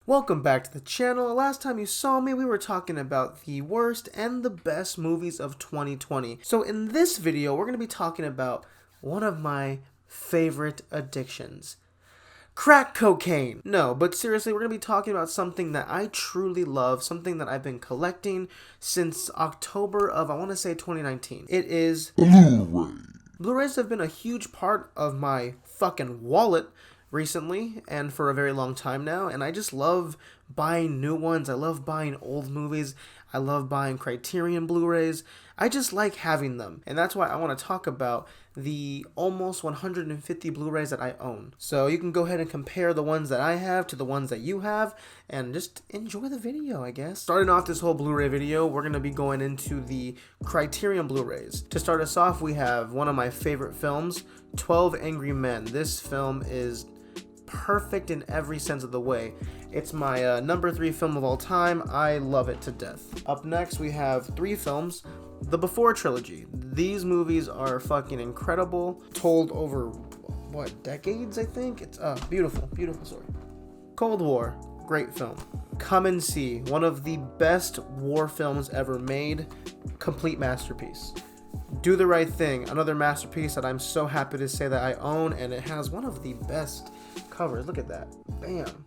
Welcome back to the channel. Last time you saw me, we were talking about the worst and the best movies of 2020. So in this video, we're going to be talking about one of my favorite addictions. Crack cocaine. No, but seriously, we're going to be talking about something that I truly love, something that I've been collecting since October of, I want to say 2019. It is Blu-ray. Blu-rays have been a huge part of my fucking wallet recently and for a very long time now, and I just love buying new ones. I love buying old movies. I love buying Criterion Blu-rays. I just like having them, and that's why I want to talk about the almost 150 Blu-rays that I own. So you can go ahead and compare the ones that I have to the ones that you have and just enjoy the video, I guess. Starting off this whole Blu-ray video, we're going to be going into the Criterion Blu-rays. To start us off, we have one of my favorite films, 12 Angry Men. This film is perfect in every sense of the way. It's my number 3 film of all time. I love it to death. Up next, we have 3 films. The Before trilogy. These movies are fucking incredible. Told over, what, decades, I think? It's beautiful, beautiful story. Cold War. Great film. Come and See. One of the best war films ever made. Complete masterpiece. Do the Right Thing. Another masterpiece that I'm so happy to say that I own, and it has one of the best covers. Look at that. Bam.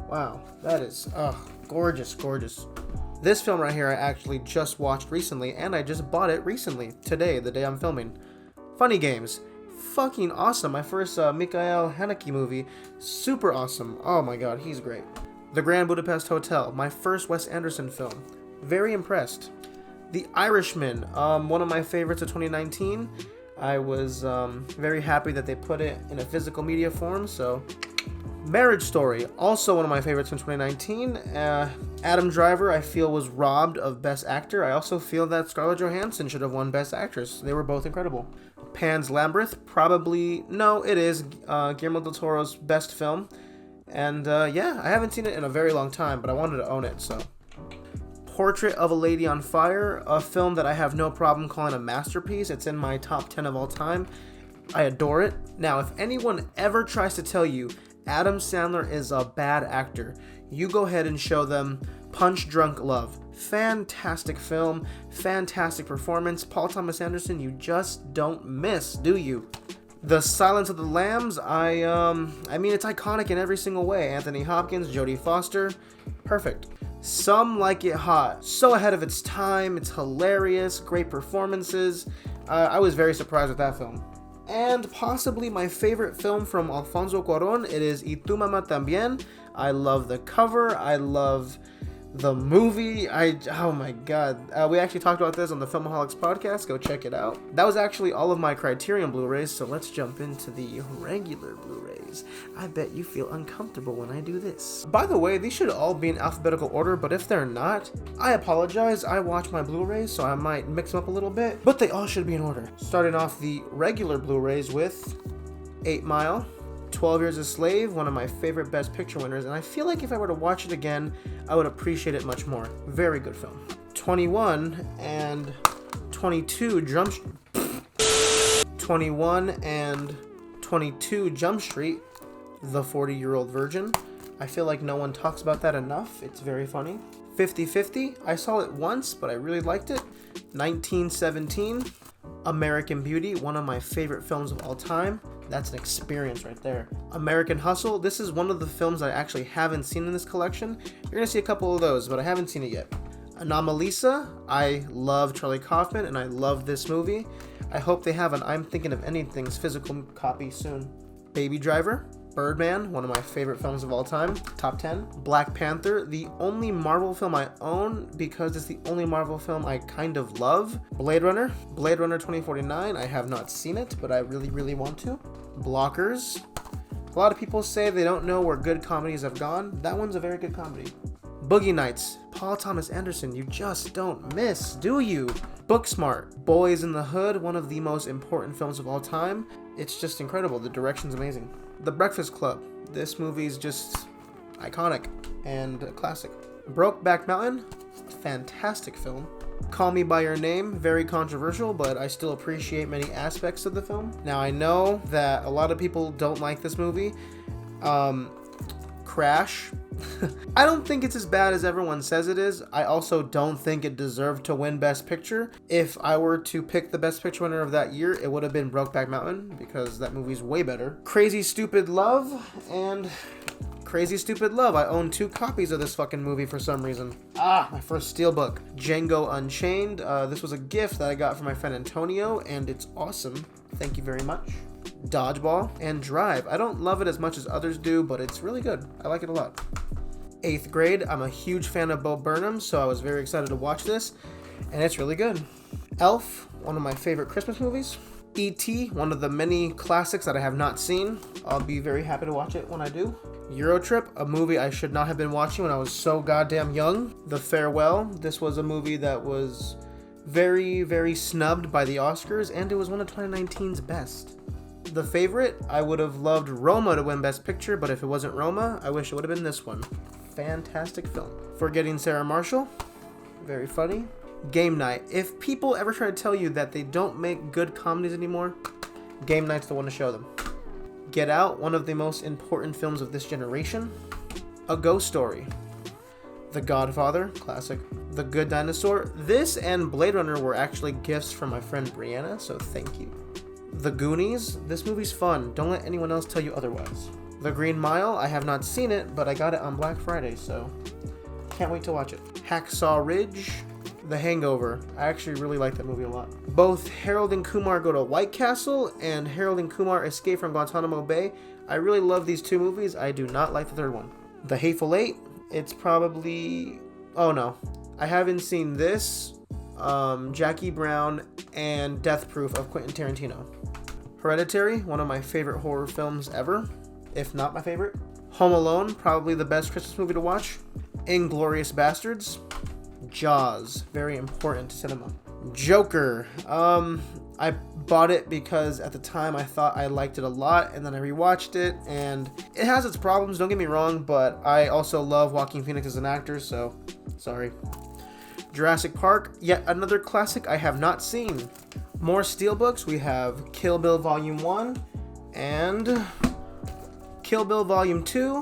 Wow. That is gorgeous, gorgeous. This film right here I actually just watched recently, and I just bought it recently, today, the day I'm filming. Funny Games. Fucking awesome. My first Mikhail Haneke movie. Super awesome. Oh my god, he's great. The Grand Budapest Hotel. My first Wes Anderson film. Very impressed. The Irishman. One of my favorites of 2019. I was very happy that they put it in a physical media form, so... Marriage Story, also one of my favorites from 2019. Adam Driver, I feel, was robbed of Best Actor. I also feel that Scarlett Johansson should have won Best Actress. They were both incredible. Pan's Labyrinth, probably, no, it is Guillermo del Toro's best film. And yeah, I haven't seen it in a very long time, but I wanted to own it, so. Portrait of a Lady on Fire, a film that I have no problem calling a masterpiece. It's in my top 10 of all time. I adore it. Now, if anyone ever tries to tell you Adam Sandler is a bad actor, you go ahead and show them Punch Drunk Love. Fantastic film, fantastic performance. Paul Thomas Anderson, you just don't miss, do you? The Silence of the Lambs, I mean, it's iconic in every single way. Anthony Hopkins, Jodie Foster, perfect. Some Like It Hot, so ahead of its time. It's hilarious, great performances. I was very surprised with that film. And possibly my favorite film from Alfonso Cuarón, it is Y Tu Mamá También. I love the cover, I love the movie, oh my god. We actually talked about this on the Filmaholics podcast, go check it out. That was actually all of my Criterion Blu-rays, so let's jump into the regular Blu-rays. I bet you feel uncomfortable when I do this. By the way, these should all be in alphabetical order, but if they're not, I apologize. I watch my Blu-rays, so I might mix them up a little bit, but they all should be in order. Starting off the regular Blu-rays with 8 Mile, 12 Years a Slave, one of my favorite Best Picture winners, and I feel like if I were to watch it again, I would appreciate it much more. Very good film. 21 and 22 Jump Street, The 40-Year-Old Virgin. I feel like no one talks about that enough. It's very funny. 50-50, I saw it once, but I really liked it. 1917, American Beauty, one of my favorite films of all time. That's an experience right there. American Hustle, this is one of the films I actually haven't seen in this collection. You're gonna see a couple of those, but I haven't seen it yet. Anomalisa, I love Charlie Kaufman and I love this movie. I hope they have an I'm Thinking of Anything's physical copy soon. Baby Driver, Birdman, one of my favorite films of all time, top 10. Black Panther, the only Marvel film I own because it's the only Marvel film I kind of love. Blade Runner 2049, I have not seen it, but I really, really want to. Blockers, a lot of people say they don't know where good comedies have gone. That one's a very good comedy. Boogie Nights, Paul Thomas Anderson, you just don't miss, do you? Booksmart, Boys in the Hood, one of the most important films of all time. It's just incredible, the direction's amazing. The Breakfast Club, this movie's just iconic and a classic. Brokeback Mountain, fantastic film. Call Me By Your Name, very controversial, but I still appreciate many aspects of the film. Now, I know that a lot of people don't like this movie. Crash, I don't think it's as bad as everyone says it is. I also don't think it deserved to win Best Picture. If I were to pick the Best Picture winner of that year, it would have been Brokeback Mountain, because that movie's way better. Crazy Stupid Love and Crazy Stupid Love. I own 2 copies of this fucking movie for some reason. My first steelbook. Django Unchained. This was a gift that I got from my friend Antonio, and it's awesome. Thank you very much. Dodgeball and Drive. I don't love it as much as others do, but it's really good. I like it a lot. 8th Grade. I'm a huge fan of Bo Burnham, so I was very excited to watch this, and it's really good. Elf, one of my favorite Christmas movies. E.T., one of the many classics that I have not seen. I'll be very happy to watch it when I do. Eurotrip, a movie I should not have been watching when I was so goddamn young. The Farewell. This was a movie that was very, very snubbed by the Oscars, and it was one of 2019's best. The Favorite, I would have loved Roma to win Best Picture, but if it wasn't Roma, I wish it would have been this one. Fantastic film. Forgetting Sarah Marshall, very funny. Game Night. If people ever try to tell you that they don't make good comedies anymore, Game Night's the one to show them. Get Out, one of the most important films of this generation. A Ghost Story. The Godfather, classic. The Good Dinosaur. This and Blade Runner were actually gifts from my friend Brianna, so thank you. The Goonies. This movie's fun. Don't let anyone else tell you otherwise. The Green Mile. I have not seen it, but I got it on Black Friday, so can't wait to watch it. Hacksaw Ridge. The Hangover. I actually really like that movie a lot. Both Harold and Kumar Go to White Castle and Harold and Kumar Escape from Guantanamo Bay. I really love these 2 movies. I do not like the third one. The Hateful Eight. It's probably... Oh no. I haven't seen this, Jackie Brown, and Death Proof of Quentin Tarantino. Hereditary, one of my favorite horror films ever, if not my favorite. Home Alone, probably the best Christmas movie to watch. Inglourious Bastards. Jaws, very important to cinema. Joker, I bought it because at the time I thought I liked it a lot, and then I rewatched it, and it has its problems, don't get me wrong, but I also love Joaquin Phoenix as an actor, so sorry. Jurassic Park, yet another classic I have not seen. More steelbooks, we have Kill Bill Volume 1 and Kill Bill Volume 2.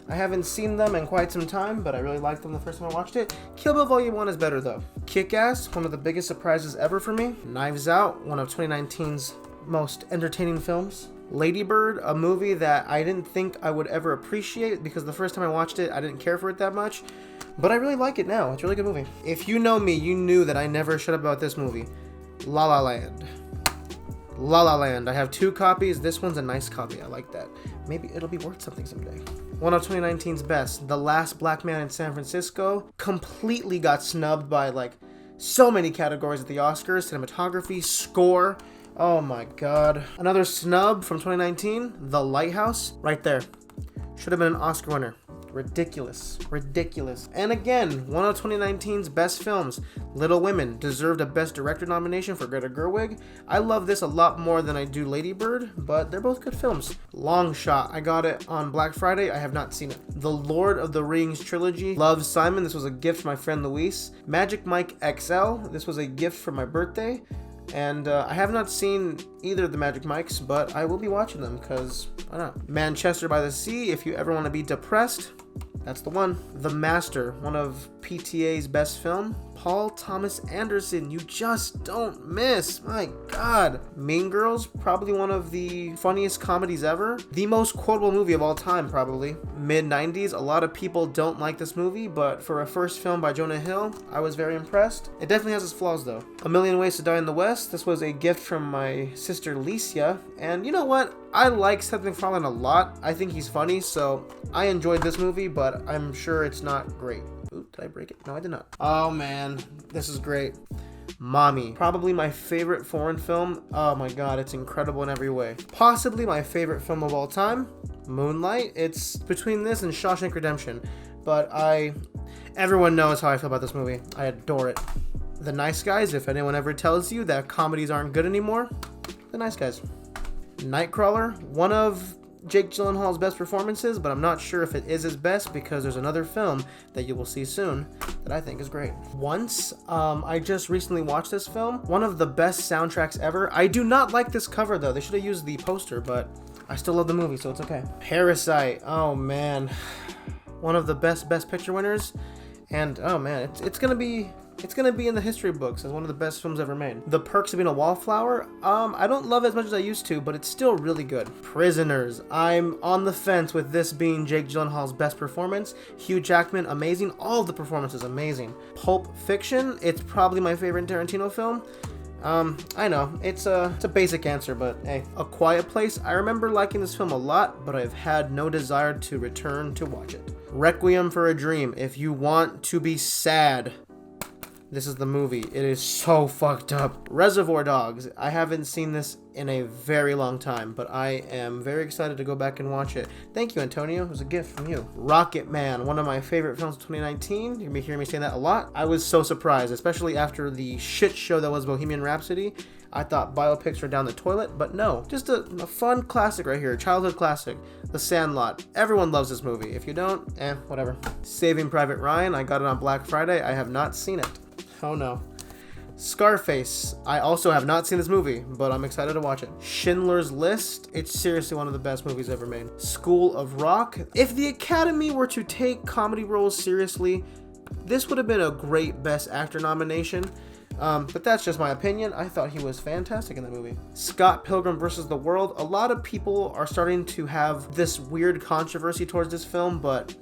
I haven't seen them in quite some time, but I really liked them the first time I watched it. Kill Bill Volume 1 is better though. Kick-Ass, one of the biggest surprises ever for me. Knives Out, one of 2019's most entertaining films. Lady Bird, a movie that I didn't think I would ever appreciate because the first time I watched it, I didn't care for it that much. But I really like it now. It's a really good movie. If you know me, you knew that I never shut up about this movie. La La Land. La La Land. I have 2 copies. This one's a nice copy. I like that. Maybe it'll be worth something someday. One of 2019's best. The Last Black Man in San Francisco. Completely got snubbed by like so many categories at the Oscars. Cinematography, score. Oh my god. Another snub from 2019. The Lighthouse. Right there. Should have been an Oscar winner. Ridiculous. Ridiculous. And again, one of 2019's best films, Little Women, deserved a Best Director nomination for Greta Gerwig. I love this a lot more than I do Lady Bird, but they're both good films. Long Shot, I got it on Black Friday. I have not seen it. The Lord of the Rings trilogy, Love, Simon. This was a gift from my friend Luis. Magic Mike XL. This was a gift for my birthday. And I have not seen either of the Magic Mikes, but I will be watching them because why not? Manchester by the Sea, if you ever want to be depressed, that's the one. The Master, one of PTA's best film. Paul Thomas Anderson, you just don't miss. My God. Mean Girls, probably one of the funniest comedies ever. The most quotable movie of all time, probably. Mid-90s, a lot of people don't like this movie, but for a first film by Jonah Hill, I was very impressed. It definitely has its flaws, though. A Million Ways to Die in the West, this was a gift from my sister Licia, and you know what? I like Seth MacFarlane a lot. I think he's funny, so I enjoyed this movie, but I'm sure it's not great. Ooh, did I break it? No, I did not. Oh man, this is great. Mommy, probably my favorite foreign film. Oh my god, it's incredible in every way. Possibly my favorite film of all time, Moonlight. It's between this and Shawshank Redemption, but everyone knows how I feel about this movie. I adore it. The Nice Guys, if anyone ever tells you that comedies aren't good anymore, The Nice Guys. Nightcrawler, one of Jake Gyllenhaal's best performances, but I'm not sure if it is his best because there's another film that you will see soon that I think is great. Once, I just recently watched this film. One of the best soundtracks ever. I do not like this cover though. They should have used the poster, but I still love the movie, so it's okay. Parasite, oh man. one of the best Picture winners, and oh man, it's gonna be in the history books as one of the best films ever made. The Perks of Being a Wallflower, I don't love it as much as I used to, but it's still really good. Prisoners, I'm on the fence with this being Jake Gyllenhaal's best performance. Hugh Jackman, amazing. All of the performances, amazing. Pulp Fiction, it's probably my favorite Tarantino film. I know, it's a basic answer, but hey. A Quiet Place, I remember liking this film a lot, but I've had no desire to return to watch it. Requiem for a Dream, if you want to be sad, this is the movie. It is so fucked up. Reservoir Dogs. I haven't seen this in a very long time, but I am very excited to go back and watch it. Thank you, Antonio. It was a gift from you. Rocket Man. One of my favorite films of 2019. You're going to be hearing me saying that a lot. I was so surprised, especially after the shit show that was Bohemian Rhapsody. I thought biopics were down the toilet, but no. Just a fun classic right here. Childhood classic. The Sandlot. Everyone loves this movie. If you don't, whatever. Saving Private Ryan. I got it on Black Friday. I have not seen it. Oh no. Scarface. I also have not seen this movie, but I'm excited to watch it. Schindler's List. It's seriously one of the best movies ever made. School of Rock. If the Academy were to take comedy roles seriously, this would have been a great Best Actor nomination. But that's just my opinion. I thought he was fantastic in that movie. Scott Pilgrim vs. the World. A lot of people are starting to have this weird controversy towards this film, but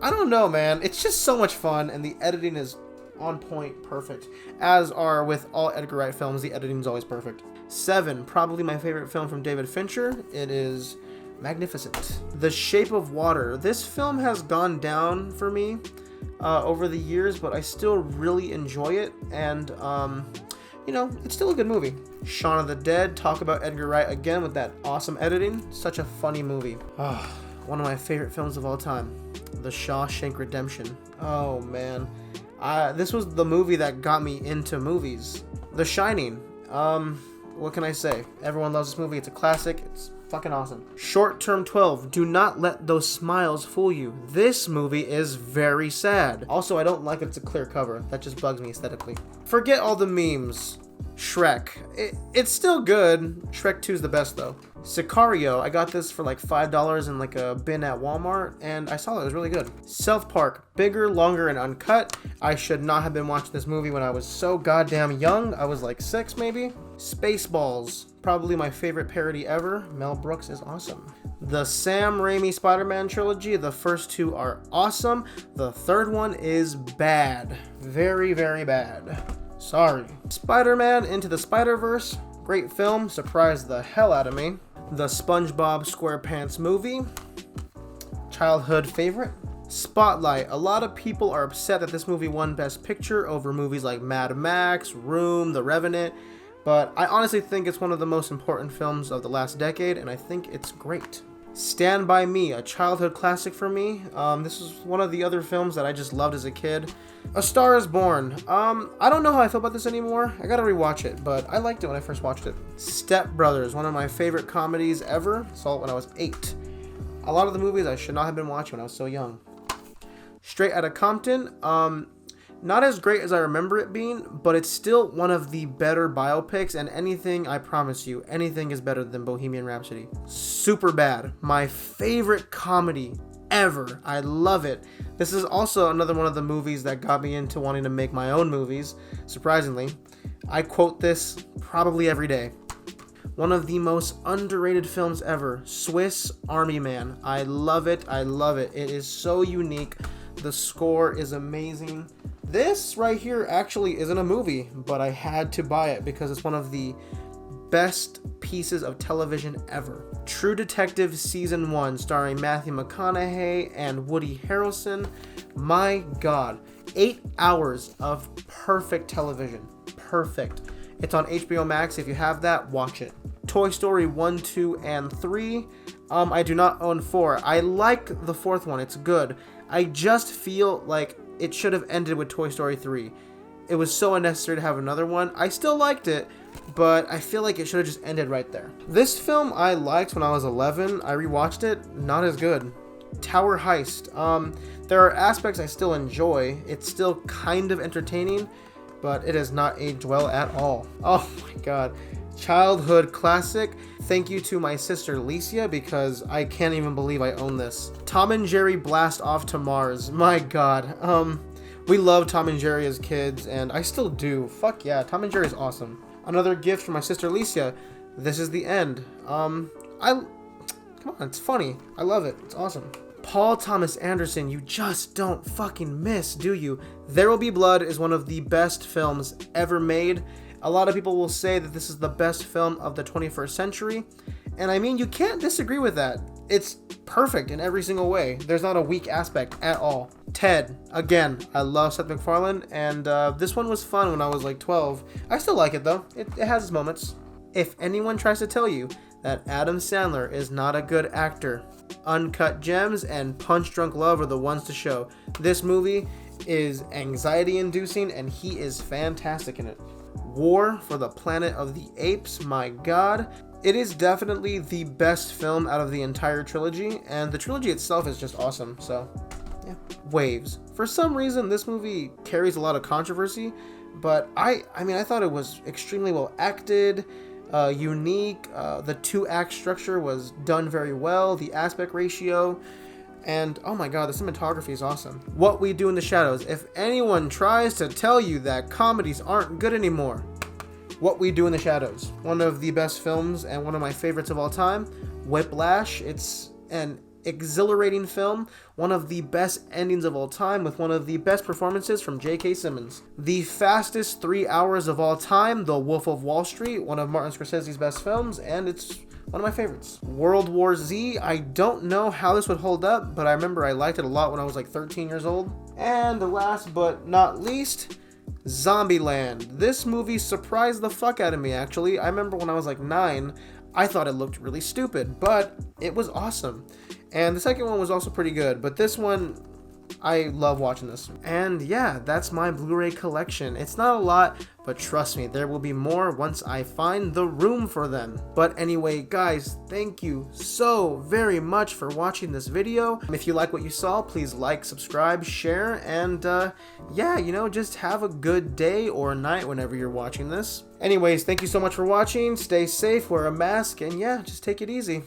I don't know, man. It's just so much fun, and the editing is on point, perfect. As are with all Edgar Wright films, the editing is always perfect. Seven, probably my favorite film from David Fincher. It is magnificent. The Shape of Water. This film has gone down for me over the years, but I still really enjoy it, and you know, it's still a good movie. Shaun of the Dead. Talk about Edgar Wright again with that awesome editing. Such a funny movie. One of my favorite films of all time. The Shawshank Redemption. Oh man. This was the movie that got me into movies. The Shining. What can I say? Everyone loves this movie. It's a classic. It's fucking awesome. Short Term 12. Do not let those smiles fool you. This movie is very sad. Also, I don't like it's a clear cover. That just bugs me aesthetically. Forget all the memes. Shrek. It's still good. Shrek 2 is the best though. Sicario. I got this for like $5 in like a bin at Walmart, and I saw it was really good. South Park. Bigger, longer, and uncut. I should not have been watching this movie when I was so goddamn young. I was like 6 maybe. Spaceballs. Probably my favorite parody ever. Mel Brooks is awesome. The Sam Raimi Spider-Man trilogy. The first 2 are awesome. The third one is bad. Very, very bad. Sorry. Spider-Man Into the Spider-Verse. Great film. Surprised the hell out of me. The SpongeBob SquarePants movie. Childhood favorite. Spotlight. A lot of people are upset that this movie won Best Picture over movies like Mad Max, Room, The Revenant, but I honestly think it's one of the most important films of the last decade, and I think it's great. Stand By Me, a childhood classic for me. This is one of the other films that I just loved as a kid. A Star Is Born. I don't know how I feel about this anymore. I gotta rewatch it, but I liked it when I first watched it. Step Brothers, one of my favorite comedies ever. Saw it when I was 8. A lot of the movies I should not have been watching when I was so young. Straight Outta Compton. Not as great as I remember it being, but it's still one of the better biopics, and anything, I promise you, anything is better than Bohemian Rhapsody. Superbad, my favorite comedy ever. I love it. This is also another one of the movies that got me into wanting to make my own movies, surprisingly. I quote this probably every day. One of the most underrated films ever, Swiss Army Man. I love it. I love it. It is so unique. The score is amazing. This right here actually isn't a movie, but I had to buy it because it's one of the best pieces of television ever. True Detective Season 1, starring Matthew McConaughey and Woody Harrelson. My God, 8 hours of perfect television. Perfect. It's on HBO Max. If you have that, watch it. Toy Story 1, 2, and 3. I do not own 4. I like the 4th one. It's good. I just feel like it should have ended with Toy Story 3. It was so unnecessary to have another one. I still liked it, but I feel like it should have just ended right there. This film I liked when I was 11. I rewatched it. Not as good. Tower Heist. There are aspects I still enjoy. It's still kind of entertaining, but it has not aged well at all. Oh my God. Childhood classic. Thank you to my sister Licia, because I can't even believe I own this. Tom and Jerry Blast Off to Mars. My god. We loved Tom and Jerry as kids, and I still do. Fuck yeah, Tom and Jerry is awesome. Another gift from my sister Licia. This Is the End. Come on, it's funny. I love it. It's awesome. Paul Thomas Anderson, you just don't fucking miss, do you? There Will Be Blood is one of the best films ever made. A lot of people will say that this is the best film of the 21st century, and I mean, you can't disagree with that. It's perfect in every single way. There's not a weak aspect at all. Ted, again, I love Seth MacFarlane, and this one was fun when I was like 12. I still like it though. It has its moments. If anyone tries to tell you that Adam Sandler is not a good actor, Uncut Gems and Punch Drunk Love are the ones to show. This movie is anxiety inducing, and he is fantastic in it. War for the Planet of the Apes, my god. It is definitely the best film out of the entire trilogy, and the trilogy itself is just awesome, so yeah. Waves. For some reason, this movie carries a lot of controversy, but I mean, I thought it was extremely well acted, unique. The 2-act structure was done very well, the aspect ratio, and oh my god, the cinematography is awesome. What We Do in the Shadows. If anyone tries to tell you that comedies aren't good anymore, What We Do in the Shadows. One of the best films and one of my favorites of all time. Whiplash. It's an exhilarating film. One of the best endings of all time, with one of the best performances from J.K. Simmons. The Fastest 3 Hours of all time. The Wolf of Wall Street. One of Martin Scorsese's best films, and it's one of my favorites. World War Z. I don't know how this would hold up, but I remember I liked it a lot when I was like 13 years old. And last but not least, Zombieland. This movie surprised the fuck out of me, actually. I remember when I was like 9, I thought it looked really stupid, but it was awesome. And the second one was also pretty good, but this one, I love watching this. And yeah, that's my Blu-ray collection. It's not a lot, but trust me, there will be more once I find the room for them. But anyway, guys, thank you so very much for watching this video. If you like what you saw, please like, subscribe, share, and yeah, you know, just have a good day or night whenever you're watching this. Anyways, thank you so much for watching. Stay safe, wear a mask, and yeah, just take it easy.